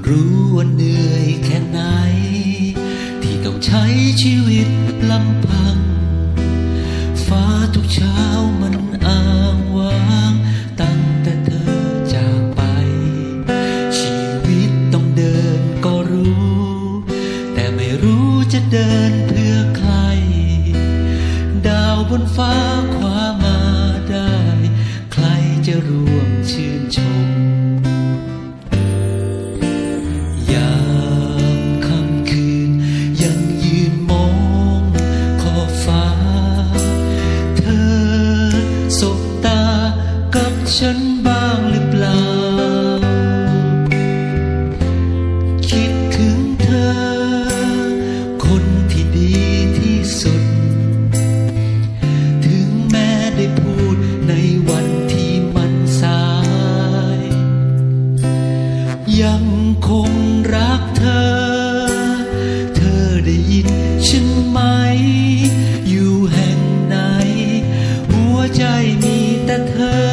รู้ว่าเหนื่อยแค่ไหนที่ต้องใช้ชีวิตลำพังฟ้าทุกเช้ามันอ้างว้างตั้งแต่เธอจากไปชีวิตต้องเดินก็รู้แต่ไม่รู้จะเดินเพื่อใครดาวบนฟ้าคว้ามาได้ใครจะร่วมชื่นชมยามค่ำคืนยังยืนมองขอบฟ้าเธอสบตากับฉันบ้างหรือเปล่าคิดถึงเธอคนที่ดีที่สุดถึงแม้ได้พูดในวันที่มันสายยังคงรักเธอเธอได้ยินฉันไหมอยู่แห่งไหนหัวใจมีแต่เธอ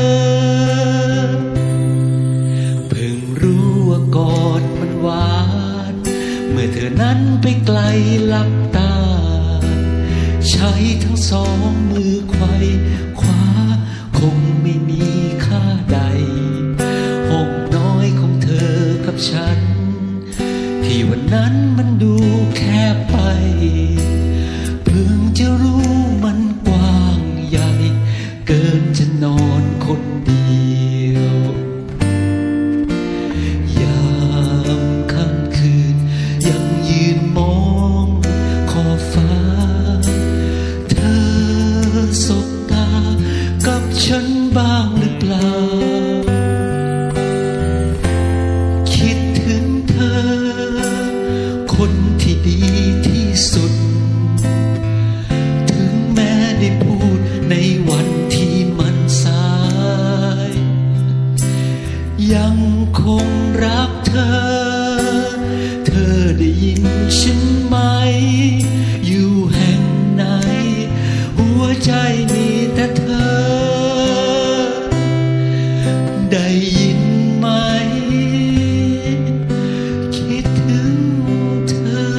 เพิ่งรู้ว่ากอดมันหวานเมื่อเธอนั้นไปไกลลับตาใช้ทั้งสองมือไขว่คว้าคงไม่มีค่าใดห้องน้อยของเธอกับฉันที่วันนั้นมันดูแคบไปเพิ่งจะรู้มันกว้างใหญ่เกินจะนอนคนเดียวยามค่ำคืนยังยืนมองขอบฟ้าเธอสบตากับฉันบ้างหรือเปล่าคิดถึงเธอคนที่ดีที่สุดถึงแม้ได้พูดในวันที่มันสายยังคงรักเธอเธอได้ยินฉันไหมอยู่แห่งไหนหัวใจมีแต่เธอได้ยินไหมคิดถึงเธอ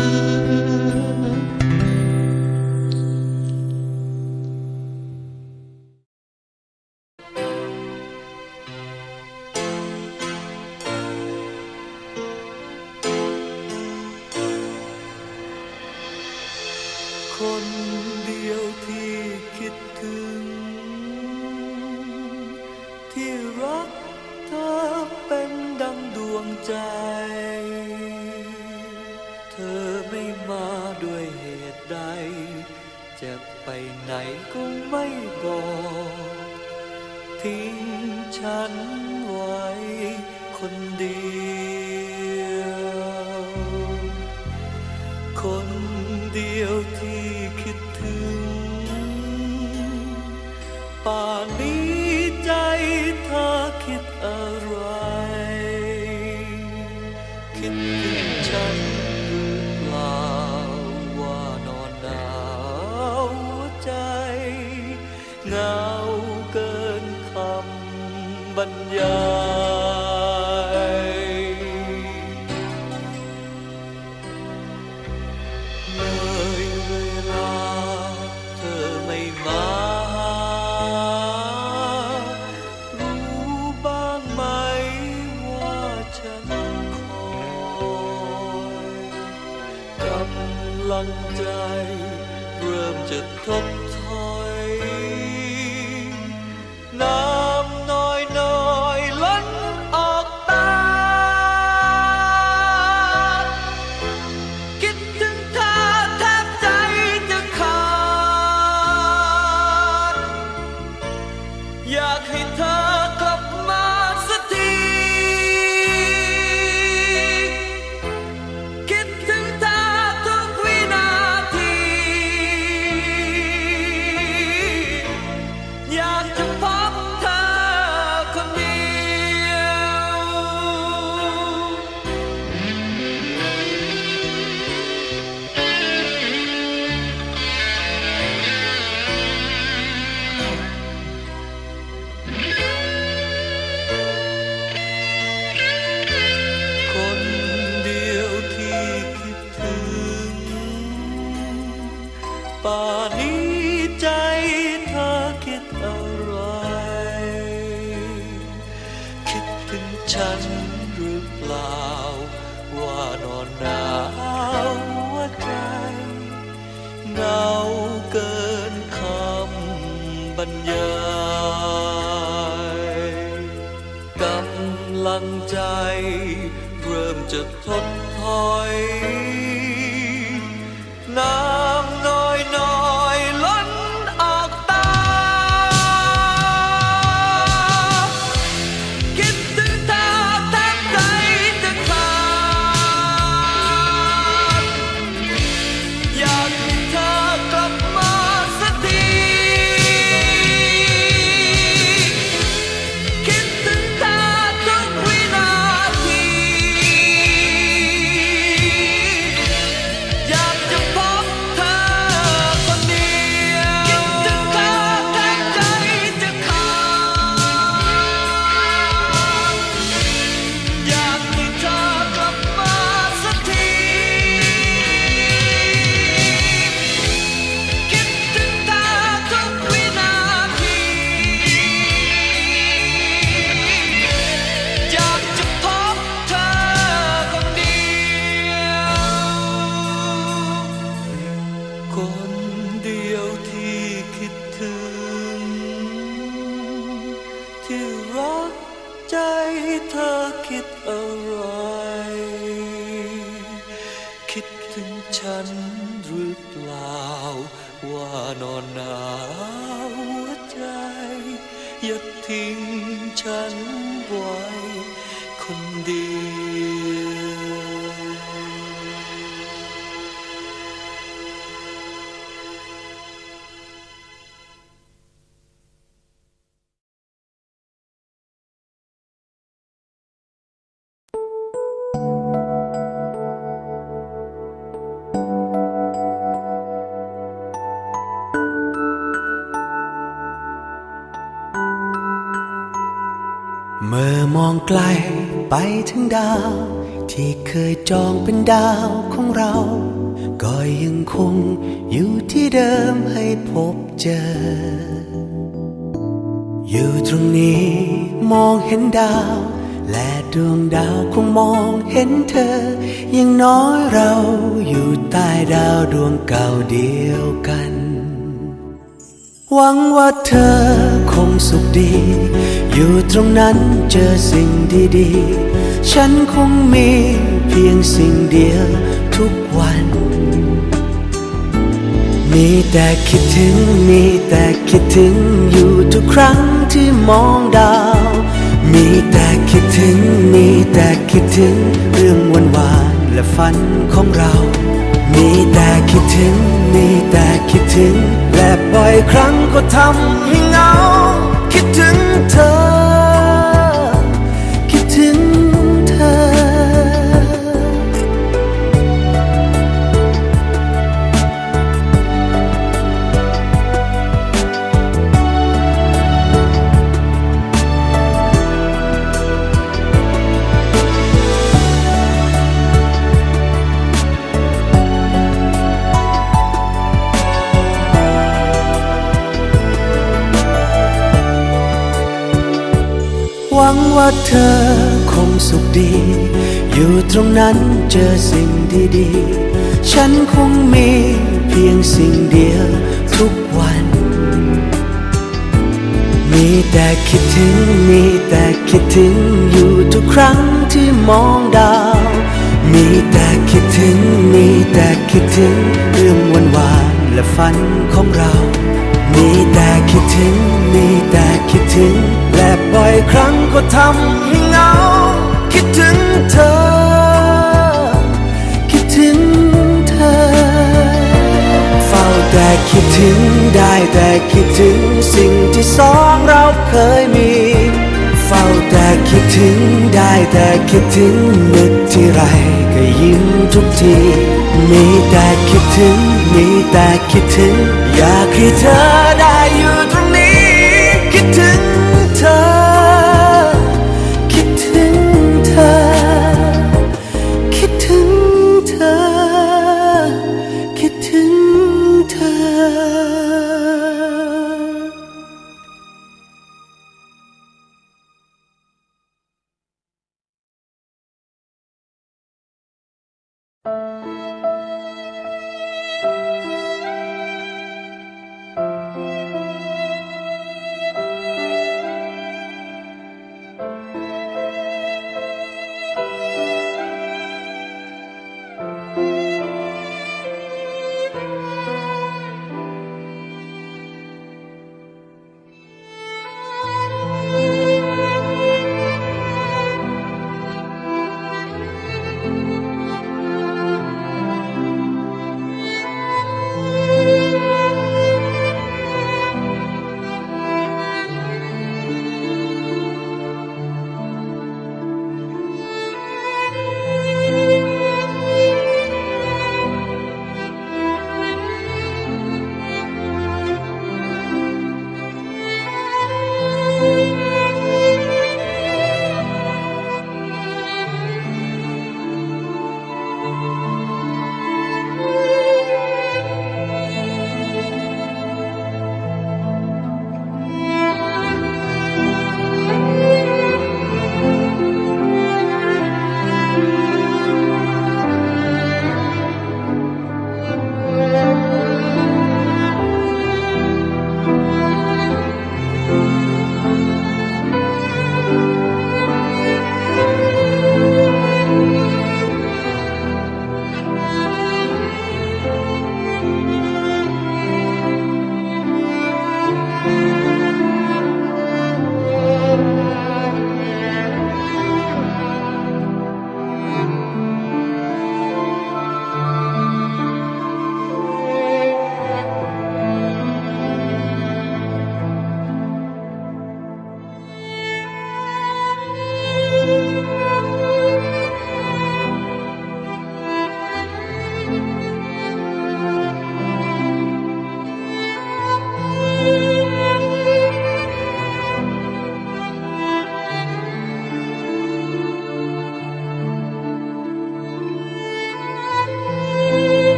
คนเดียวที่คิดถึงที่รักเธอเป็นดังดวงใจเธอไม่มาด้วยเหตุใดจะไปไหนก็ไม่บอกทิ้งฉันไว้คนเดียวคนเดียวที่คิดถึงป่านนี้ใจเธอคิดอะไรคิดถึงฉันหรือเปล่าว่านอนหนาวหัวใจเหงาเกินคำบรรยายเลยเวลาเธอไม่มารู้บ้างไหมว่าฉันคอยกำลังใจเริ่มจะทดถอยน้ำน้อยล้นออกตาคิดถึงเธอแทบใจจะขาดอยากให้เธอกลับมาสักทีคิดถึงเธอทุกวินาที จะทดถอยน้ำน้อยน้อยล้นออกตาคิดถึงเธอแทบใจจะขาดอยากให้เธอกลับมาสักทีคิดถึงเธอทุกวินาทีอยากจะพบเธอคนเดียวคิดถึงเธอแทบใจจะขาดอยากให้เธอกลับมาสักทีคิดถึงเธอทุกวินาทีอยากจะพบเธอคนเดียวคนเดียวที่คิดถึงที่รักใจเธอคิดอะไรคิดถึงฉันหรือเปล่าว่านอนหนาวหัวใจอย่าทิ้งฉันไว้คนเดียว เมื่อมองไกลไปถึงดาวที่เคยจองเป็นดาวของเราก็ยังคงอยู่ที่เดิมให้พบเจออยู่ตรงนี้มองเห็นดาวและดวงดาวคงมองเห็นเธออย่างน้อยเราอยู่ใต้ดาวดวงเก่าเดียวกันหวังว่าเธอคงสุขดีอยู่ตรงนั้นเจอสิ่งดีๆฉันคงมีเพียงสิ่งเดียวทุกวันมีแต่คิดถึงมีแต่คิดถึงอยู่ทุกครั้งที่มองดาวมีแต่คิดถึงมีแต่คิดถึงเรื่องหวานๆและฝันของเรามีแต่คิดถึงมีแต่คิดถึงและบ่อยครั้งก็ทำให้เหงาคิดถึงเธอคิดถึงเธอหวังว่าเธอคงสุขดีอยู่ตรงนั้นเจอสิ่งดีๆฉันคงมีเพียงสิ่งเดียวทุกวันมีแต่คิดถึงมีแต่คิดถึงอยู่ทุกครั้งที่มองดาวมีแต่คิดถึงมีแต่คิดถึงเรื่องหวานๆและฝันของเรามีแต่คิดถึงมีแต่คิดถึงและบ่อยครั้งก็ทำให้เหงาคิดถึงเธอคิดถึงเธอเฝ้าแต่คิดถึงได้แต่คิดถึงสิ่งที่สองเราเคยมีเฝ้าแต่คิดถึงได้แต่คิดถึงนึกที่ไรก็ยิ้มทุกทีมีแต่คิดถึงมีแต่คิดถึงอยากให้เธอได้